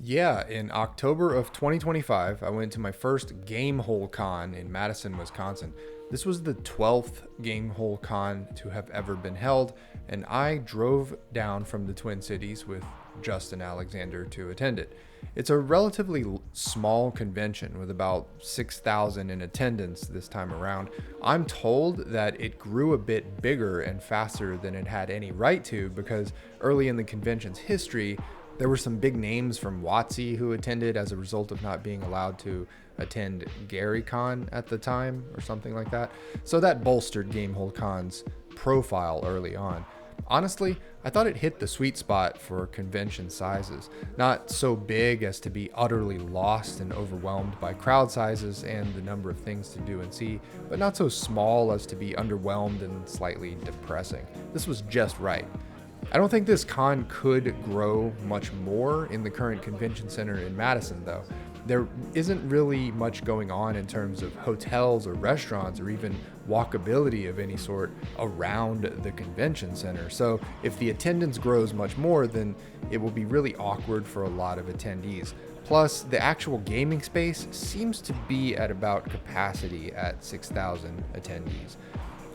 Yeah, in October of 2025, I went to my first Gamehole Con in Madison, Wisconsin. This was the 12th Gamehole Con to have ever been held, and I drove down from the Twin Cities with Justin Alexander to attend it. It's a relatively small convention with about 6,000 in attendance this time around. I'm told that it grew a bit bigger and faster than it had any right to because early in the convention's history, there were some big names from WotC who attended as a result of not being allowed to attend GaryCon at the time or something like that. So that bolstered Gamehole Con's profile early on. Honestly, I thought it hit the sweet spot for convention sizes. Not so big as to be utterly lost and overwhelmed by crowd sizes and the number of things to do and see, but not so small as to be underwhelmed and slightly depressing. This was just right. I don't think this con could grow much more in the current convention center in Madison, though. There isn't really much going on in terms of hotels or restaurants or even walkability of any sort around the convention center. So if the attendance grows much more, then it will be really awkward for a lot of attendees. Plus, the actual gaming space seems to be at about capacity at 6,000 attendees.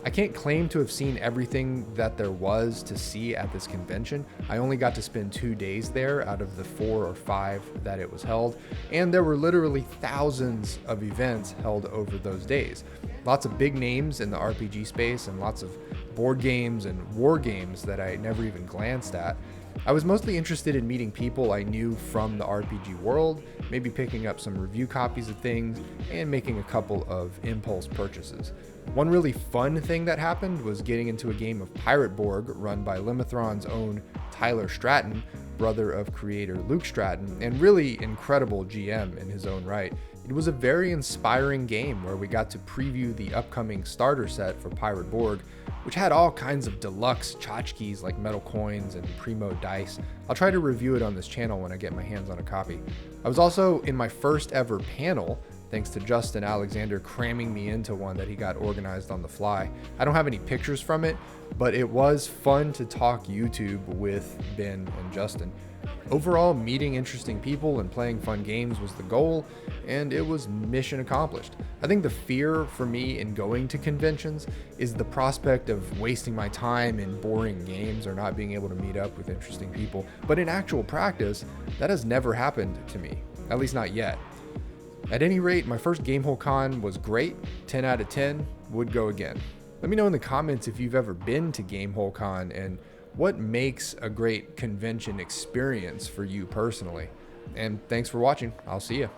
I can't claim to have seen everything that there was to see at this convention. I only got to spend 2 days there out of the 4 or 5 that it was held, and there were literally thousands of events held over those days. Lots of big names in the RPG space and lots of board games and war games that I never even glanced at. I was mostly interested in meeting people I knew from the RPG world, maybe picking up some review copies of things, and making a couple of impulse purchases. One really fun thing that happened was getting into a game of Pirate Borg run by Limithron's own Tyler Stratton, brother of creator Luke Stratton, and really incredible GM in his own right. It was a very inspiring game where we got to preview the upcoming starter set for Pirate Borg, which had all kinds of deluxe tchotchkes like metal coins and primo dice. I'll try to review it on this channel when I get my hands on a copy. I was also in my first ever panel, thanks to Justin Alexander cramming me into one that he got organized on the fly. I don't have any pictures from it, but it was fun to talk YouTube with Ben and Justin. Overall, meeting interesting people and playing fun games was the goal, and it was mission accomplished. I think the fear for me in going to conventions is the prospect of wasting my time in boring games or not being able to meet up with interesting people. But in actual practice, that has never happened to me, at least not yet. At any rate, my first Gamehole Con was great, 10 out of 10, would go again. Let me know in the comments if you've ever been to Gamehole Con and what makes a great convention experience for you personally. And thanks for watching. I'll see you.